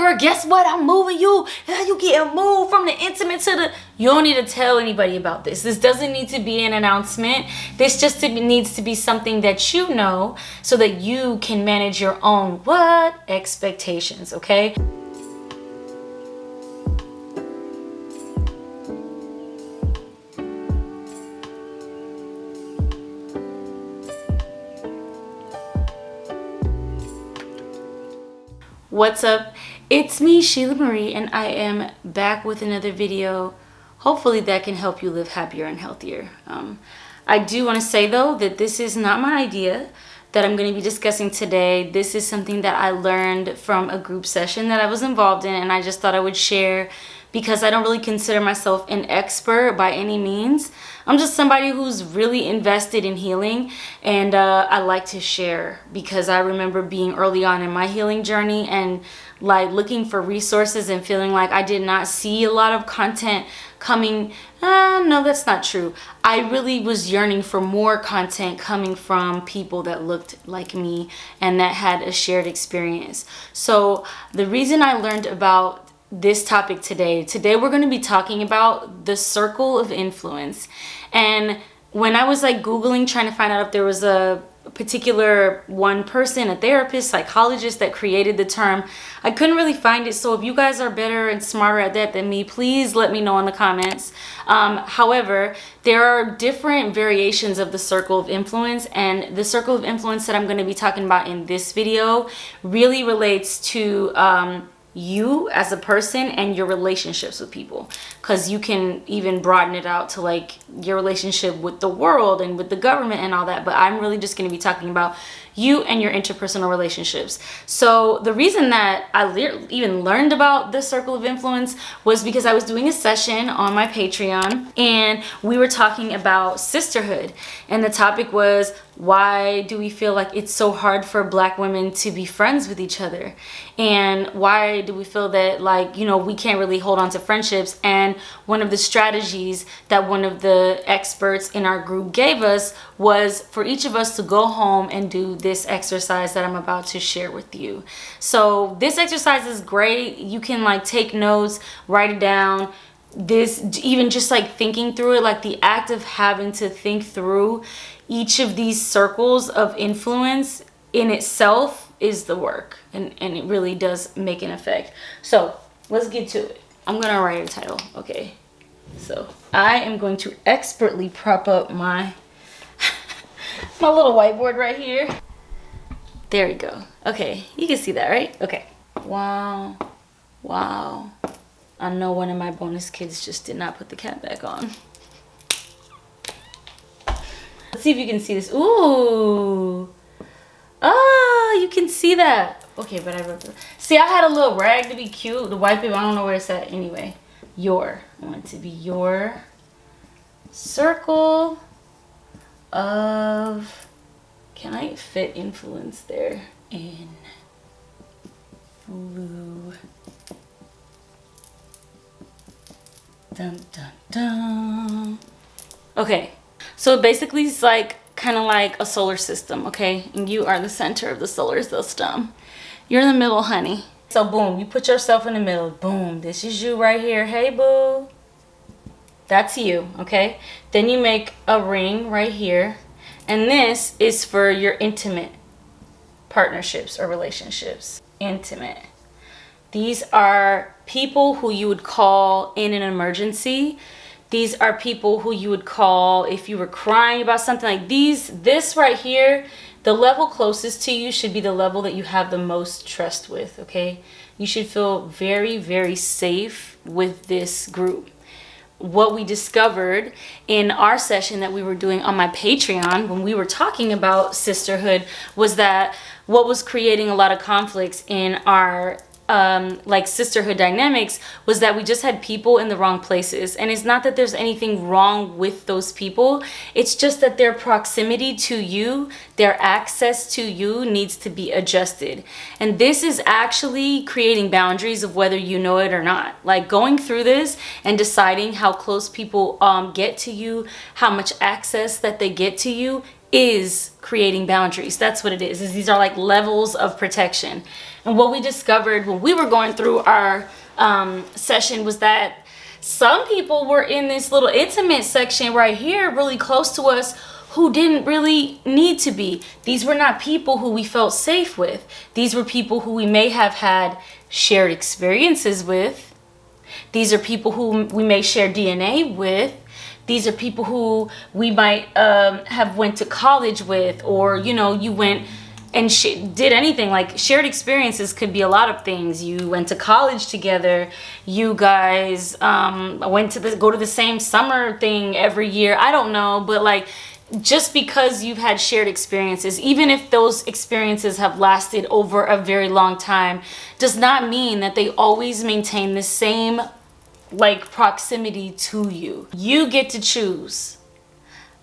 girl, guess what? I'm moving you. You getting moved from the intimate to the... You don't need to tell anybody about this. This doesn't need to be an announcement. This just needs to be something that you know so that you can manage your own what? Expectations, okay? What's up? It's me, Sheila Marie, and I am back with another video. Hopefully that can help you live happier and healthier. I do want to say though that this is not my idea that I'm going to be discussing today. This is something that I learned from a group session that I was involved in, and I just thought I would share because I don't really consider myself an expert by any means. I'm just somebody who's really invested in healing, and I like to share because I remember being early on in my healing journey and like looking for resources and feeling like I did not see a lot of content coming. No, that's not true. I really was yearning for more content coming from people that looked like me and that had a shared experience. So the reason I learned about this topic today we're going to be talking about the circle of influence. And when I was like Googling, trying to find out if there was a particular one person, a therapist, psychologist that created the term, I couldn't really find it. So if you guys are better and smarter at that than me, please let me know in the comments. However, there are different variations of the circle of influence, and the circle of influence that I'm going to be talking about in this video really relates to you as a person and your relationships with people, because you can even broaden it out to like your relationship with the world and with the government and all that, but I'm really just going to be talking about you and your interpersonal relationships. So the reason that I even learned about the circle of influence was because I was doing a session on my Patreon and we were talking about sisterhood, and the topic was, why do we feel like it's so hard for Black women to be friends with each other? And why do we feel that, like, you know, we can't really hold on to friendships? And one of the strategies that one of the experts in our group gave us was for each of us to go home and do this exercise that I'm about to share with you. So this exercise is great. You can like take notes, write it down. This, even just like thinking through it, like the act of having to think through each of these circles of influence in itself is the work, and it really does make an effect. So let's get to it. I'm gonna write a title. Okay, so I am going to expertly prop up my my little whiteboard right here. There we go. Okay, you can see that, right? Okay. Wow. I know one of my bonus kids just did not put the cap back on. Let's see if you can see this. Ooh. Oh, you can see that. Okay, but I wrote the... See, I had a little rag to be cute to wipe it, but I don't know where it's at anyway. I want it to be your circle of... Can I fit influence there? Dun, dun, dun. Okay, so basically it's like kind of like a solar system, okay? And you are the center of the solar system. You're in the middle, honey. So boom, you put yourself in the middle. Boom, this is you right here. Hey, boo. That's you, okay? Then you make a ring right here. And this is for your intimate partnerships or relationships. Intimate. These are people who you would call in an emergency. These are people who you would call if you were crying about something. Like this right here, the level closest to you should be the level that you have the most trust with, okay? You should feel very, very safe with this group. What we discovered in our session that we were doing on my Patreon when we were talking about sisterhood was that what was creating a lot of conflicts in our like sisterhood dynamics was that we just had people in the wrong places. And it's not that there's anything wrong with those people, it's just that their proximity to you, their access to you needs to be adjusted. And this is actually creating boundaries of whether you know it or not. Like going through this and deciding how close people get to you, how much access that they get to you is creating boundaries. That's what it is these are like levels of protection. And what we discovered when we were going through our session was that some people were in this little intimate section right here, really close to us, who didn't really need to be. These were not people who we felt safe with. These were people who we may have had shared experiences with. These are people who we may share DNA with. These are people who we might have went to college with, or, you know, you went and did anything. Like, shared experiences could be a lot of things. You went to college together. You guys went to go to the same summer thing every year. I don't know, but like, just because you've had shared experiences, even if those experiences have lasted over a very long time, does not mean that they always maintain the same like proximity to you. You get to choose.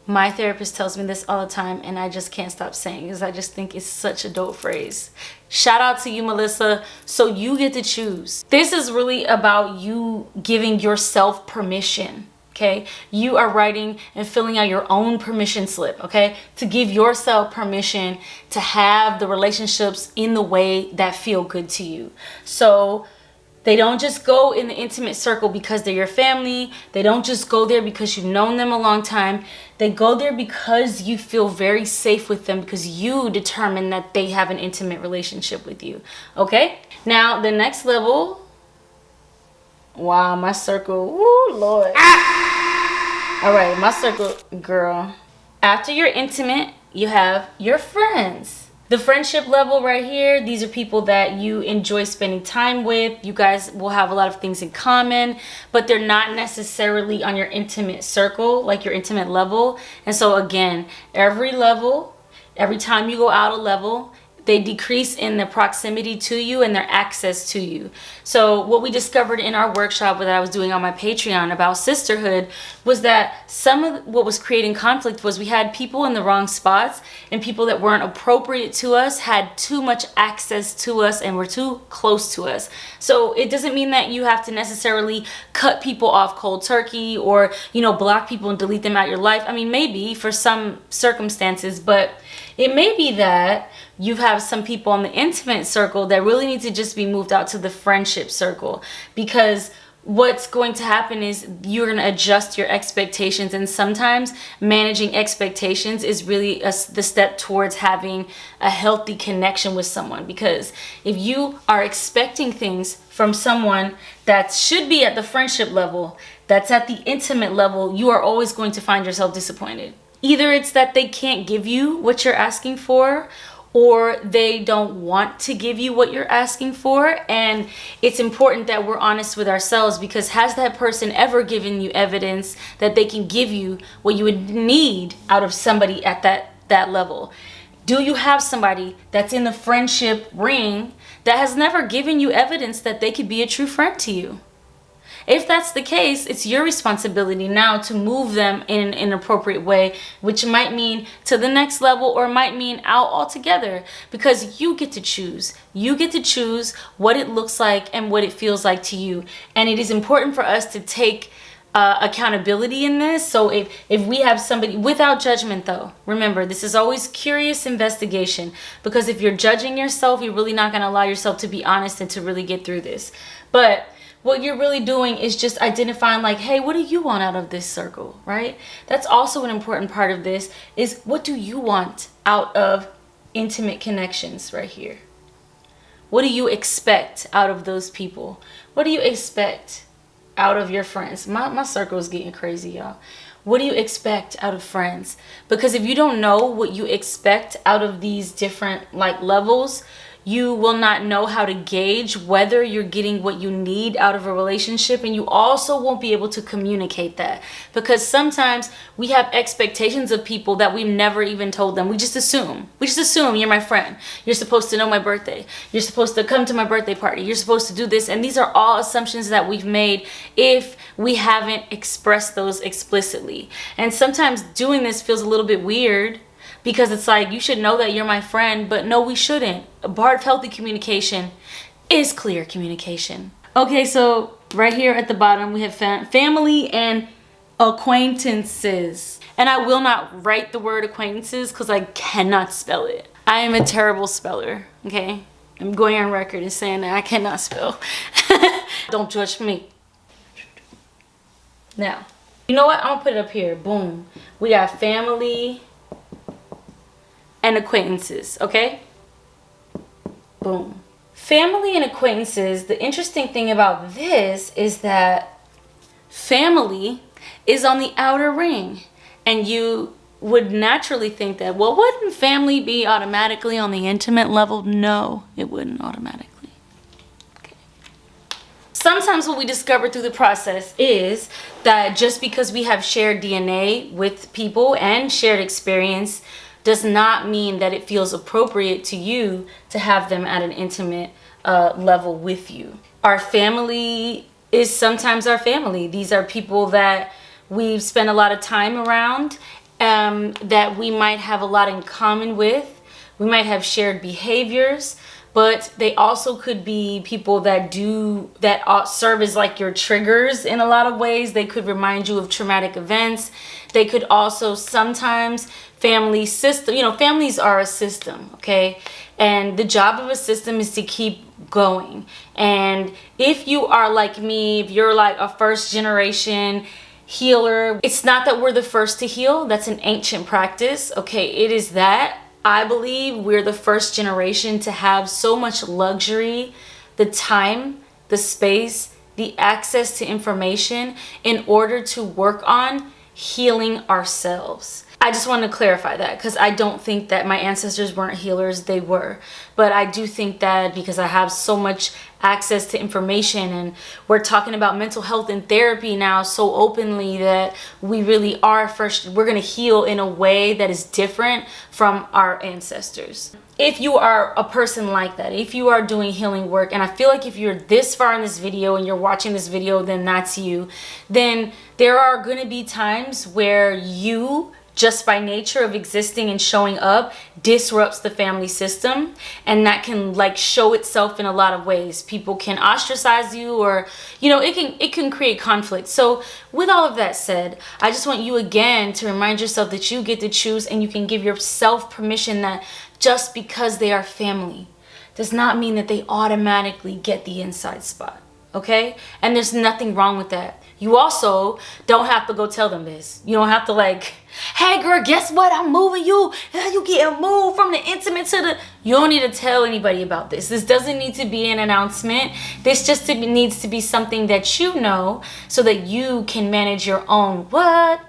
My therapist tells me this all the time, and I just can't stop saying it because I just think it's such a dope phrase. Shout out to you, Melissa. So you get to choose. This is really about you giving yourself permission. Okay, you are writing and filling out your own permission slip, okay, to give yourself permission to have the relationships in the way that feel good to you. So they don't just go in the intimate circle because they're your family. They don't just go there because you've known them a long time. They go there because you feel very safe with them, because you determine that they have an intimate relationship with you, okay? Now, the next level, wow, my circle, woo, Lord. All right, my circle, girl. After you're intimate, you have your friends. The friendship level right here, these are people that you enjoy spending time with. You guys will have a lot of things in common, but they're not necessarily on your intimate circle, like your intimate level. And so again, every level, every time you go out a level, they decrease in their proximity to you and their access to you. So what we discovered in our workshop that I was doing on my Patreon about sisterhood was that some of what was creating conflict was we had people in the wrong spots, and people that weren't appropriate to us had too much access to us and were too close to us. So it doesn't mean that you have to necessarily cut people off cold turkey or, you know, block people and delete them out your life. I mean, maybe for some circumstances, but it may be that you have some people in the intimate circle that really need to just be moved out to the friendship circle, because what's going to happen is you're going to adjust your expectations, and sometimes managing expectations is really the step towards having a healthy connection with someone. Because if you are expecting things from someone that should be at the friendship level, that's at the intimate level, you are always going to find yourself disappointed. Either it's that they can't give you what you're asking for, or they don't want to give you what you're asking for. And it's important that we're honest with ourselves, because has that person ever given you evidence that they can give you what you would need out of somebody at that level? Do you have somebody that's in the friendship ring that has never given you evidence that they could be a true friend to you? If that's the case, it's your responsibility now to move them in an appropriate way, which might mean to the next level or might mean out altogether, because you get to choose. You get to choose what it looks like and what it feels like to you. And it is important for us to take accountability in this. So if we have somebody, without judgment though, remember, this is always curious investigation, because if you're judging yourself, you're really not going to allow yourself to be honest and to really get through this. But what you're really doing is just identifying, like, hey, what do you want out of this circle, right? That's also an important part of this, is what do you want out of intimate connections right here? What do you expect out of those people? What do you expect out of your friends? My circle is getting crazy, y'all. What do you expect out of friends? Because if you don't know what you expect out of these different like levels, you will not know how to gauge whether you're getting what you need out of a relationship, and you also won't be able to communicate that, because sometimes we have expectations of people that we've never even told them. We just assume you're my friend, you're supposed to know my birthday, you're supposed to come to my birthday party, you're supposed to do this, and these are all assumptions that we've made if we haven't expressed those explicitly. And sometimes doing this feels a little bit weird, because it's like, you should know that you're my friend, but no, we shouldn't. A part of healthy communication is clear communication. Okay, so right here at the bottom, we have family and acquaintances. And I will not write the word acquaintances because I cannot spell it. I am a terrible speller, okay? I'm going on record and saying that I cannot spell. Don't judge me. Now, you know what? I'm gonna put it up here. Boom. We got family and acquaintances, okay? Boom. Family and acquaintances, the interesting thing about this is that family is on the outer ring. And you would naturally think that, well, wouldn't family be automatically on the intimate level? No, it wouldn't automatically. Okay. Sometimes what we discover through the process is that just because we have shared DNA with people and shared experience does not mean that it feels appropriate to you to have them at an intimate level with you. Our family is sometimes our family. These are people that we've spent a lot of time around, that we might have a lot in common with. We might have shared behaviors, but they also could be people that serve as like your triggers in a lot of ways. They could remind you of traumatic events. They could also sometimes families are a system, okay? And the job of a system is to keep going. And if you are like me, if you're like a first generation healer, it's not that we're the first to heal. That's an ancient practice, okay? It is that I believe we're the first generation to have so much luxury, the time, the space, the access to information in order to work on healing ourselves. I just want to clarify that because I don't think that my ancestors weren't healers. They were. But I do think that because I have so much access to information and we're talking about mental health and therapy now so openly that we really are we're going to heal in a way that is different from our ancestors. If you are a person like that, if you are doing healing work, and I feel like if you're this far in this video and you're watching this video, then that's you, then there are going to be times where you, just by nature of existing and showing up, disrupts the family system, and that can like show itself in a lot of ways. People can ostracize you, or it can create conflict. So with all of that said, I just want you again to remind yourself that you get to choose, and you can give yourself permission that just because they are family does not mean that they automatically get the inside spot, okay? And there's nothing wrong with that. You also don't have to go tell them this. You don't have to like, hey girl, guess what? I'm moving you. You getting moved from the intimate to the... You don't need to tell anybody about this. This doesn't need to be an announcement. This just needs to be something that you know so that you can manage your own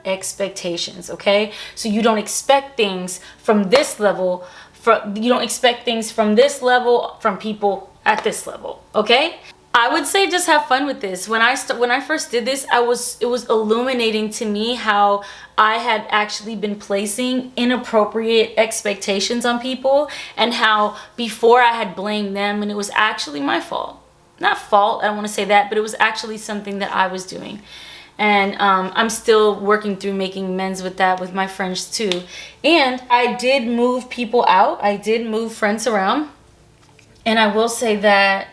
expectations, okay? So you don't expect things from this level. You don't expect things from this level from people at this level, okay? I would say just have fun with this. When I first did this, it was illuminating to me how I had actually been placing inappropriate expectations on people, and how before I had blamed them and it was actually my fault. Not fault, I don't want to say that, but it was actually something that I was doing. And I'm still working through making amends with that with my friends too. And I did move people out. I did move friends around. And I will say that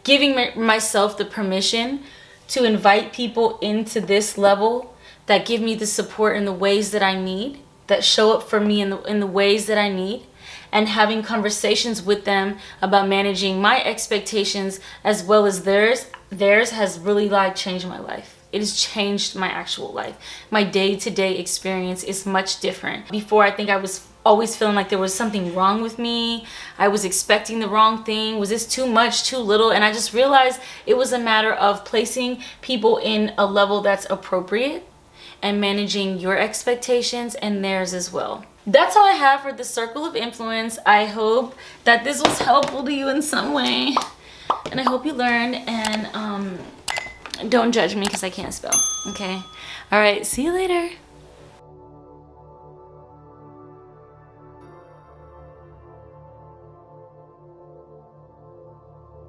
giving myself the permission to invite people into this level that give me the support in the ways that I need, that show up for me in the ways that I need, and having conversations with them about managing my expectations as well as theirs has really like changed my life. It has changed my actual life. My day-to-day experience is much different. Before, I think I was always feeling like there was something wrong with me. I was expecting the wrong thing. Was this too much, too little? And I just realized it was a matter of placing people in a level that's appropriate and managing your expectations and theirs as well. That's all I have for the circle of influence. I hope that this was helpful to you in some way. And I hope you learned, and don't judge me because I can't spell, okay? All right, see you later.